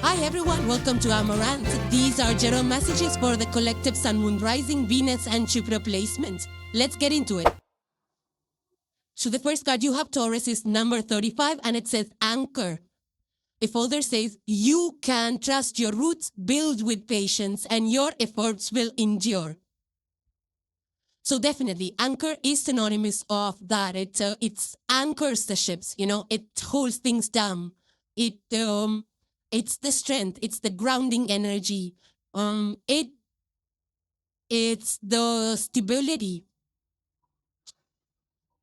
Hi everyone, welcome to Amaranth. These are general messages for the collective Sun, Moon, Rising, Venus and Jupiter placement. Let's get into it. So the first card you have, Taurus, is number 35 and it says anchor. The folder says, you can trust your roots, build with patience, and your efforts will endure. So definitely, anchor is synonymous of that. It anchors the ships, it holds things down. It's the strength, it's the grounding energy. It's the stability,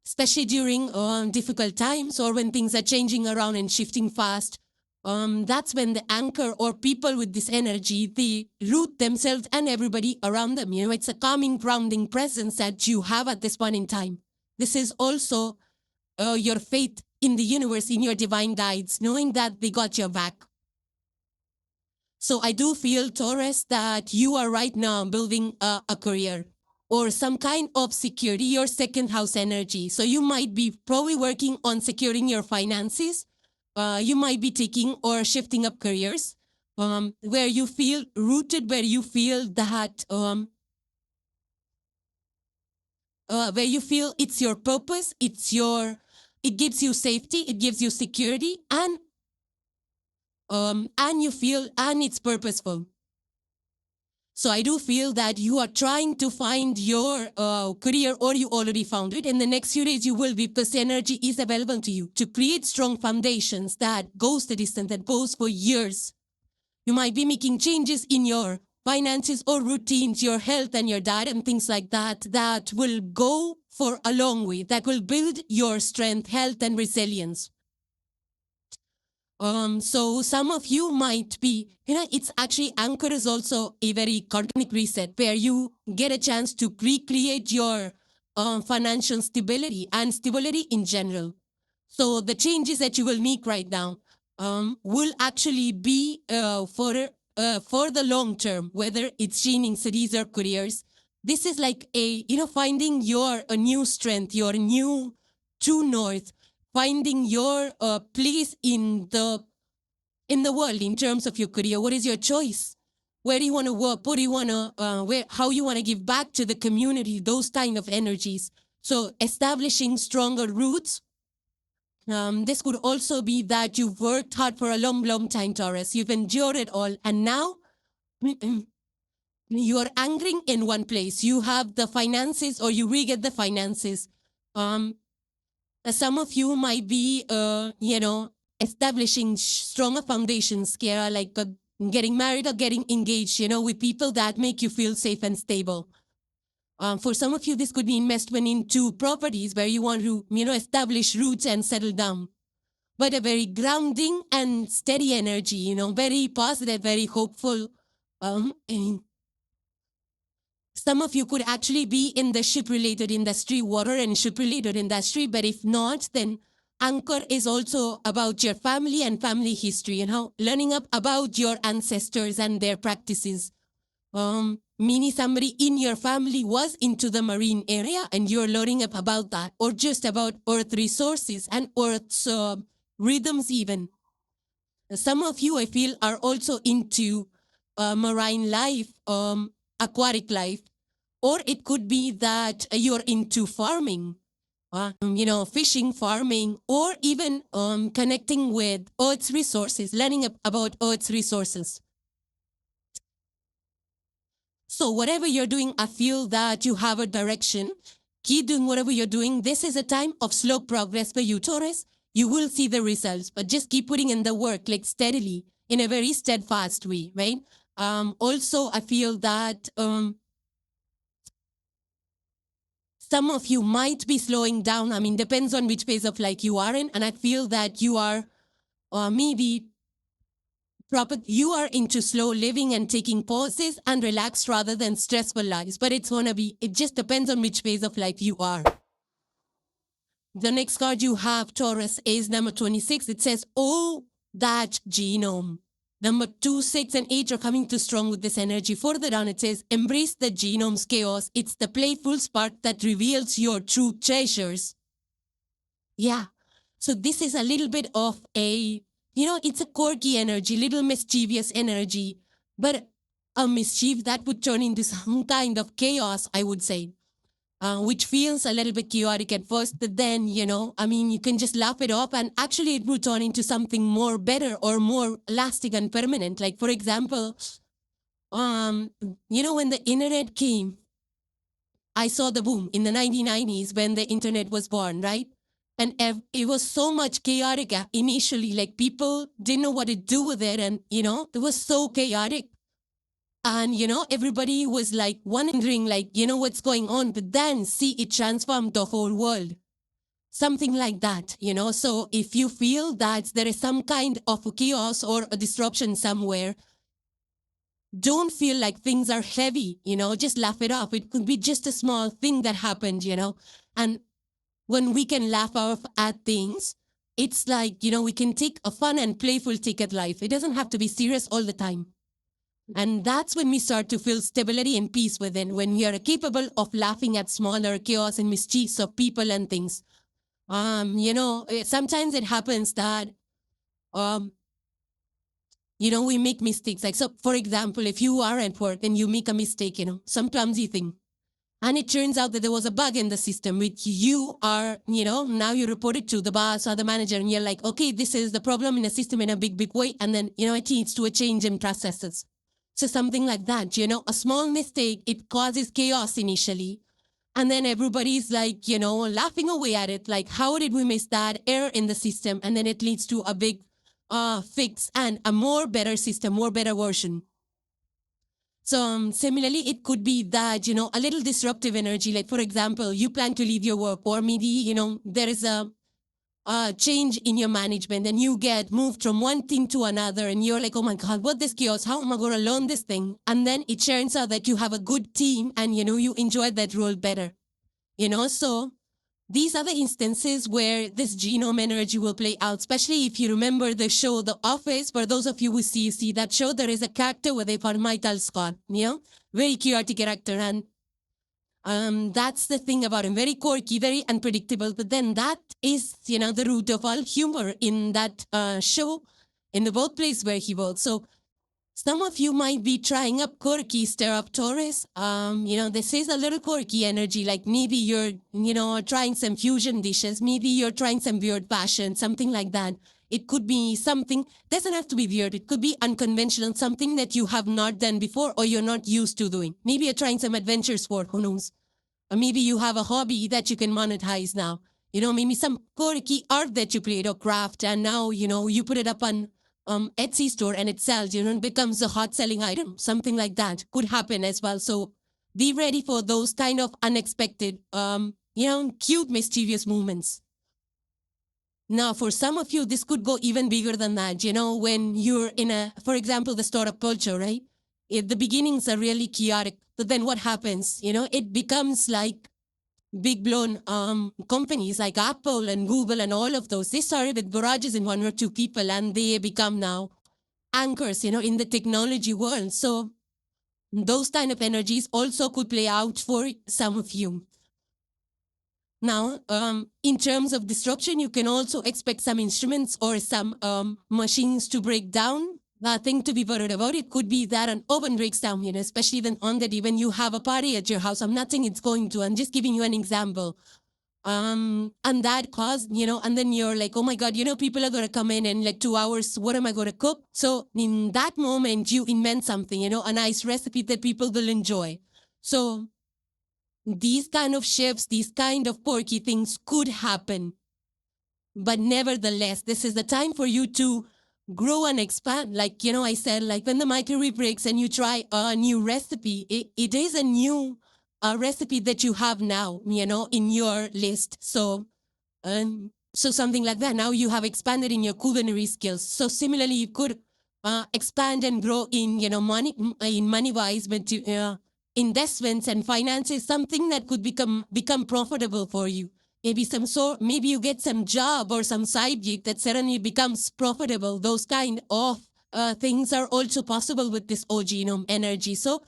especially during difficult times or when things are changing around and shifting fast. That's when the anchor or people with this energy, they root themselves and everybody around them. It's a calming, grounding presence that you have at this point in time. This is also your faith in the universe, in your divine guides, knowing that they got your back. So I do feel, Taurus, that you are right now building a career or some kind of security, your second house energy. So you might be probably working on securing your finances. You might be taking or shifting up careers where you feel rooted, where you feel that, where you feel it's your purpose, it gives you safety, it gives you security, and you feel, and it's purposeful. So I do feel that you are trying to find your career, or you already found it. In the next few days, you will be, this energy is available to you to create strong foundations that goes the distance, that goes for years. You might be making changes in your finances or routines, your health and your diet and things like that, that will go for a long way, that will build your strength, health and resilience. So some of you might be, it's actually, anchor is also a very karmic reset where you get a chance to recreate your financial stability and stability in general. So the changes that you will make right now will actually be for the long term, whether it's changing cities or careers. This is like finding your a new strength, your new true north, finding your place in the world in terms of your career. What is your choice? Where do you want to work? What do you want to, how you want to give back to the community? Those kind of energies. So establishing stronger roots. This could also be that you've worked hard for a long, long time, Taurus. You've endured it all, and now you are anchoring in one place. You have the finances, or you re-get the finances. Some of you might be, establishing stronger foundations, Kiara, like getting married or getting engaged, with people that make you feel safe and stable. For some of you, this could be investment into properties where you want to, establish roots and settle down. But a very grounding and steady energy, very positive, very hopeful. And some of you could actually be in the ship-related industry, water and ship-related industry, but if not, then anchor is also about your family and family history, learning up about your ancestors and their practices. Meaning somebody in your family was into the marine area and you're learning up about that, or just about earth resources and earth's rhythms even. Some of you, I feel, are also into marine life, aquatic life, or it could be that you're into farming, fishing, farming, or even connecting with Earth's resources, learning about Earth's resources. So whatever you're doing, I feel that you have a direction. Keep doing whatever you're doing. This is a time of slow progress for you, Taurus. You will see the results, but just keep putting in the work, like steadily, in a very steadfast way, right? Also, I feel that some of you might be slowing down. I mean, depends on which phase of life you are in. And I feel that you are maybe you are into slow living and taking pauses and relaxed rather than stressful lives. But it just depends on which phase of life you are. The next card you have, Taurus, is number 26. It says, oh, that genome. Number 2, 6, and 8 are coming too strong with this energy. Further down, it says, embrace the genome's chaos. It's the playful spark that reveals your true treasures. Yeah. So this is a little bit of a, it's a quirky energy, little mischievous energy, but a mischief that would turn into some kind of chaos, I would say, which feels a little bit chaotic at first, but then, you can just laugh it off and actually it will turn into something more better or more lasting and permanent. Like, for example, when the internet came, I saw the boom in the 1990s when the internet was born, right? And it was so much chaotic initially, like people didn't know what to do with it. And, it was so chaotic. And, everybody was like wondering, like, what's going on. But then see, it transformed the whole world. Something like that, So if you feel that there is some kind of a chaos or a disruption somewhere, don't feel like things are heavy, just laugh it off. It could be just a small thing that happened, And when we can laugh off at things, it's like, we can take a fun and playful take at life. It doesn't have to be serious all the time. And that's when we start to feel stability and peace within, when we are capable of laughing at smaller chaos and mischiefs of people and things. Sometimes it happens that, we make mistakes. Like, so for example, if you are at work and you make a mistake, some clumsy thing, and it turns out that there was a bug in the system, which you are, now you report it to the boss or the manager, and you're like, okay, this is the problem in the system in a big, big way. And then, it leads to a change in processes. So something like that, a small mistake, it causes chaos initially. And then everybody's like, laughing away at it. Like, how did we miss that error in the system? And then it leads to a big fix and a more better system, more better version. So similarly, it could be that, a little disruptive energy. Like, for example, you plan to leave your work, or maybe, there is a change in your management and you get moved from one team to another and you're like, oh my God, what this chaos? How am I going to learn this thing? And then it turns out that you have a good team and, you enjoy that role better. So these are the instances where this genome energy will play out, especially if you remember the show, The Office. For those of you who see that show, there is a character with a Michael Scott, very chaotic character. And that's the thing about him, very quirky, very unpredictable. But then that is, the root of all humor in that show, in the workplace where he works. So some of you might be trying up quirky, stir up Taurus. This is a little quirky energy, like maybe you're, trying some fusion dishes. Maybe you're trying some weird fashion, something like that. It could be something, doesn't have to be weird. It could be unconventional, something that you have not done before or you're not used to doing. Maybe you're trying some adventure sport, who knows? Or maybe you have a hobby that you can monetize now. Maybe some quirky art that you played or craft, and now, you put it up on Etsy store and it sells, it becomes a hot selling item. Something like that could happen as well. So be ready for those kind of unexpected, cute, mischievous moments. Now, for some of you, this could go even bigger than that. When you're in for example, the startup culture, right? The beginnings are really chaotic, but then what happens? It becomes like big blown companies like Apple and Google and all of those. They started with garages in one or two people and they become now anchors, in the technology world. So those kind of energies also could play out for some of you. Now, in terms of disruption, you can also expect some instruments or some machines to break down. Nothing to be worried about. It could be that an oven breaks down, especially then on the day when you have a party at your house. I'm not saying it's going to. I'm just giving you an example. And that caused, and then you're like, oh my God, people are going to come in like 2 hours. What am I going to cook? So in that moment, you invent something, a nice recipe that people will enjoy. So these kind of shifts, these kind of quirky things could happen. But nevertheless, this is the time for you to grow and expand. Like, I said, like when the microwave breaks and you try a new recipe, it is a new recipe that you have now, in your list. So something like that. Now you have expanded in your culinary skills. So similarly, you could expand and grow in, money-wise, but investments and finances, something that could become profitable for you. Maybe you get some job or some side gig that suddenly becomes profitable. Those kind of things are also possible with this genome energy. So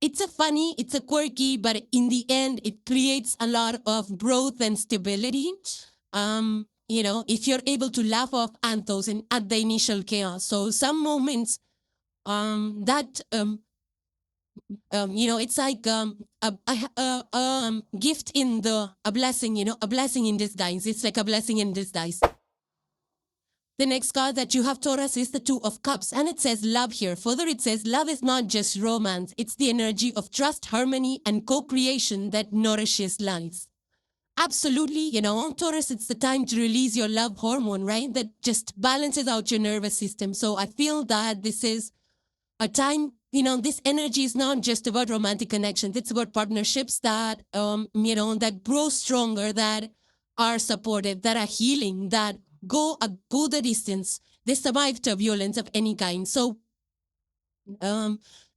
it's a quirky, but in the end, it creates a lot of growth and stability. if you're able to laugh off anthos and at the initial chaos. So some moments that it's like a gift in a blessing, a blessing in disguise. It's like a blessing in disguise. The next card that you have, Taurus, is the Two of Cups, and it says love here. Further, it says love is not just romance. It's the energy of trust, harmony, and co-creation that nourishes life. Absolutely, Taurus, it's the time to release your love hormone, right? That just balances out your nervous system. So I feel that this is a time, this energy is not just about romantic connections. It's about partnerships that, that grow stronger, that are supportive, that are healing, that go the distance. They survive turbulence of any kind. So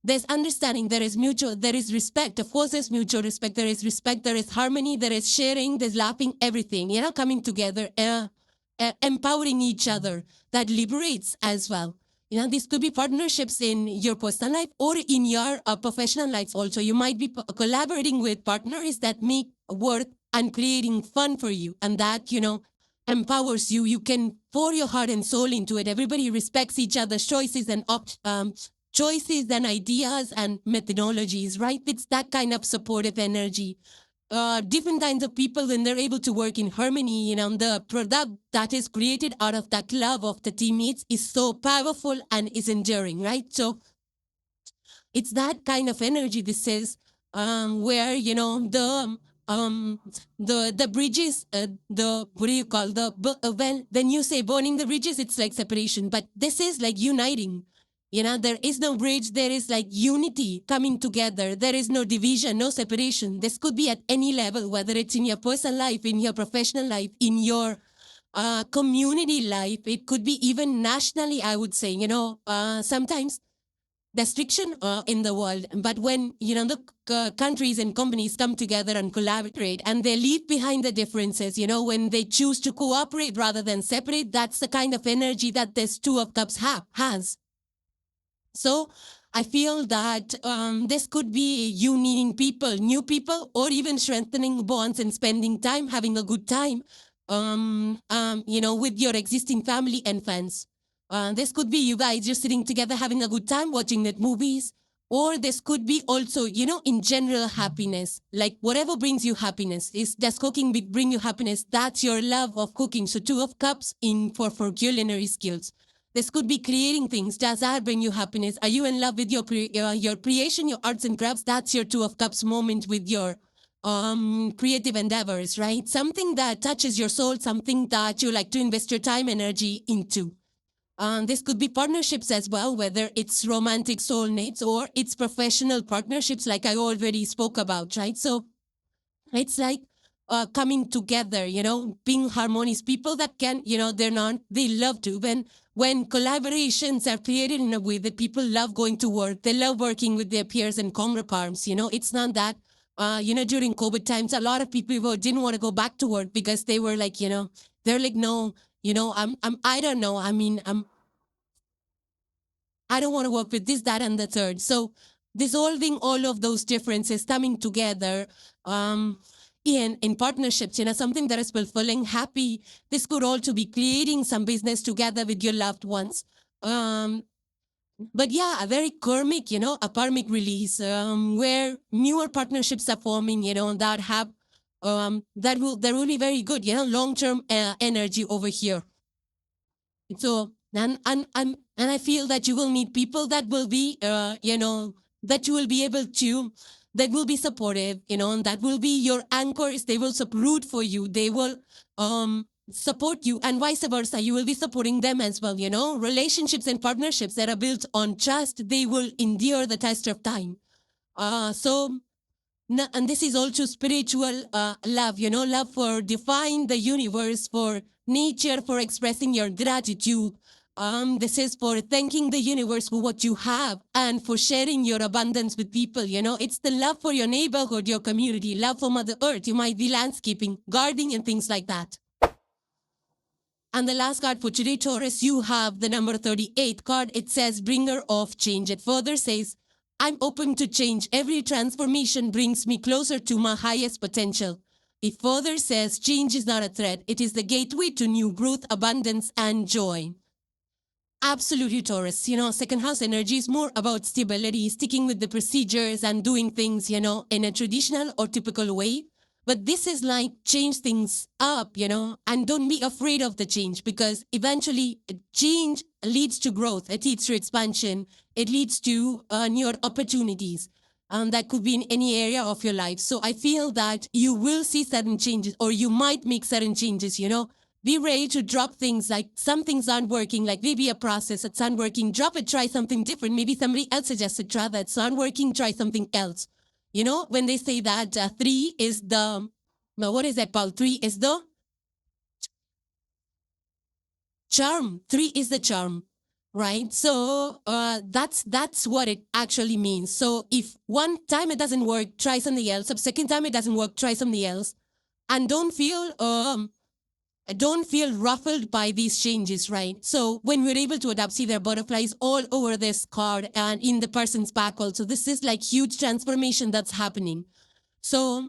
there's understanding, there is respect. Of course, there's mutual respect. There is harmony, there is sharing, there's laughing, everything, coming together, empowering each other. That liberates as well. This could be partnerships in your personal life or in your professional life also. You might be collaborating with partners that make work and creating fun for you, and that, empowers you. You can pour your heart and soul into it. Everybody respects each other's choices and choices and ideas and methodologies, right? It's that kind of supportive energy. Different kinds of people, when they're able to work in harmony, the product that is created out of that love of the teammates is so powerful and is enduring, right? So it's that kind of energy. This is where, the bridges, what do you call when you say burning the bridges, it's like separation, but this is like uniting. There is no bridge. There is like unity coming together. There is no division, no separation. This could be at any level, whether it's in your personal life, in your professional life, in your community life. It could be even nationally, I would say. Sometimes there's friction in the world, but when the countries and companies come together and collaborate and they leave behind the differences, when they choose to cooperate rather than separate, that's the kind of energy that this Two of Cups has. So I feel that this could be you needing people, new people, or even strengthening bonds and spending time, having a good time, with your existing family and friends. This could be you guys just sitting together, having a good time, watching net movies, or this could be also, in general happiness, like whatever brings you happiness. Does cooking bring you happiness? That's your love of cooking. So Two of Cups for culinary skills. This could be creating things. Does that bring you happiness? Are you in love with your creation, your arts and crafts? That's your Two of Cups moment with your creative endeavors, right? Something that touches your soul, something that you like to invest your time, energy into. This could be partnerships as well, whether it's romantic soulmates or it's professional partnerships like I already spoke about, right? So it's like coming together, being harmonious. People that can, they love to. When collaborations are created in a way that people love going to work, they love working with their peers and counterparts, it's not that, during COVID times, a lot of people didn't want to go back to work because they were like, they're like, no, I don't know. I mean, I don't want to work with this, that, and the third. So dissolving all of those differences, coming together, in partnerships, something that is fulfilling, happy. This could also be creating some business together with your loved ones. But yeah, a very karmic, a karmic release, where newer partnerships are forming, that have, that will be very good, long-term energy over here. So, and I feel that you will meet people that will be, that you will be able to, that will be supportive, and that will be your anchors. They will root for you. They will support you, and vice versa. You will be supporting them as well. Relationships and partnerships that are built on trust, they will endure the test of time. And this is also spiritual love, love for defying the universe, for nature, for expressing your gratitude. This is for thanking the universe for what you have and for sharing your abundance with people. It's the love for your neighborhood, your community, love for Mother Earth. You might be landscaping, gardening, and things like that. And the last card for today, Taurus, you have the number 38 card. It says bringer of change. It further says, I'm open to change. Every transformation brings me closer to my highest potential. It further says change is not a threat. It is the gateway to new growth, abundance, and joy. Absolutely, Taurus. Second house energy is more about stability, sticking with the procedures and doing things, in a traditional or typical way. But this is like change things up, and don't be afraid of the change, because eventually change leads to growth. It leads to expansion. It leads to new opportunities. That could be in any area of your life. So I feel that you will see certain changes, or you might make certain changes, Be ready to drop things, like some things aren't working, like maybe a process that's not working. Drop it, try something different. Maybe somebody else suggested, try that. It's not working, try something else. When they say that 3 is the, what is that, Paul? 3 is the charm. 3 is the charm, right? So that's what it actually means. So if one time it doesn't work, try something else. The second time it doesn't work, try something else. And don't feel ruffled by these changes, right? So when we're able to adapt, see, there are butterflies all over this card and in the person's back also. This is like huge transformation that's happening. So,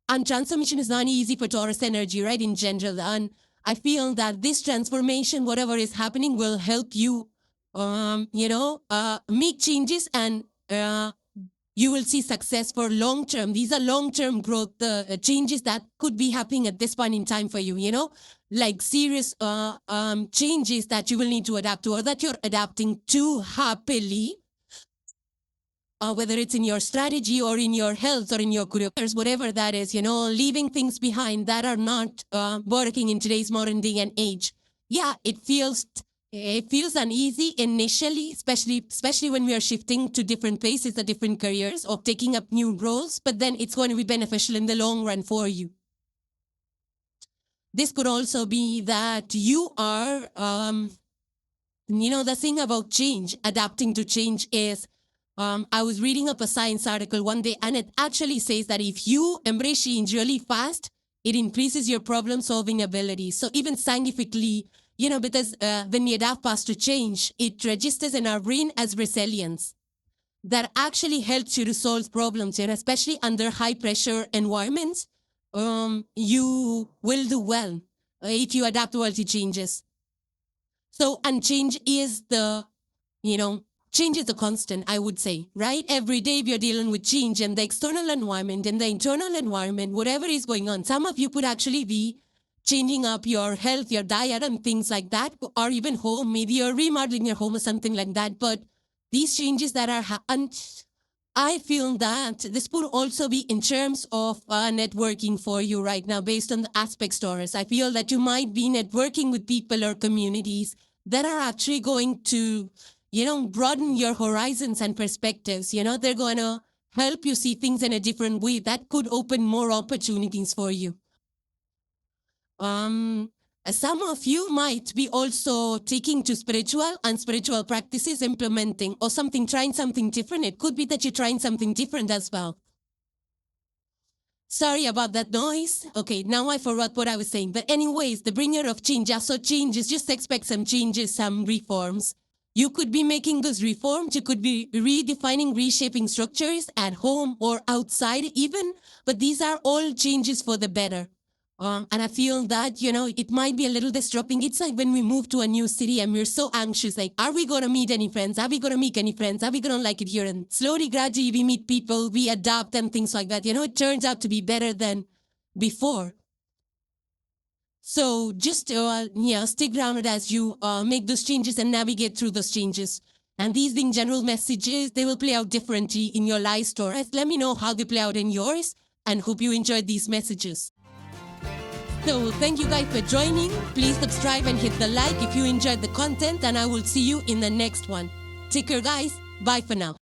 and transformation is not easy for Taurus energy, right, in general. And I feel that this transformation, whatever is happening, will help you, make changes, and you will see success for long-term. These are long-term growth changes that could be happening at this point in time for you, like serious changes that you will need to adapt to, or that you're adapting to happily, whether it's in your strategy or in your health or in your career, whatever that is, leaving things behind that are not working in today's modern day and age. Yeah, it feels uneasy initially, especially when we are shifting to different places or different careers or taking up new roles, but then it's going to be beneficial in the long run for you. This could also be that you are, the thing about change, adapting to change is, I was reading up a science article one day, and it actually says that if you embrace change really fast, it increases your problem-solving ability. So even scientifically, because when we adapt fast to change, it registers in our brain as resilience. That actually helps you to solve problems, especially under high-pressure environments. You will do well if you adapt well to changes. So, and change is the constant, I would say, right? Every day we are dealing with change in the external environment, in the internal environment, whatever is going on. Some of you could actually be changing up your health, your diet, and things like that, or even home. Maybe you're remodeling your home or something like that. But these changes that are happening, I feel that this could also be in terms of networking for you right now, based on the aspects, Taurus. I feel that you might be networking with people or communities that are actually going to, broaden your horizons and perspectives. They're going to help you see things in a different way. That could open more opportunities for you. Some of you might be also taking to spiritual practices, implementing, or trying something different. It could be that you're trying something different as well. Sorry about that noise. Okay, now I forgot what I was saying. But anyways, the bringer of change. So changes, just expect some changes, some reforms. You could be making those reforms. You could be redefining, reshaping structures at home or outside even. But these are all changes for the better. And I feel that, it might be a little disrupting. It's like when we move to a new city and we're so anxious, like, are we going to meet any friends? Are we going to make any friends? Are we going to like it here? And slowly, gradually, we meet people, we adapt and things like that. It turns out to be better than before. So just, stay grounded as you make those changes and navigate through those changes. And these being general messages, they will play out differently in your life story. Let me know how they play out in yours, and hope you enjoyed these messages. So thank you guys for joining. Please subscribe and hit the like if you enjoyed the content, and I will see you in the next one. Take care, guys. Bye for now.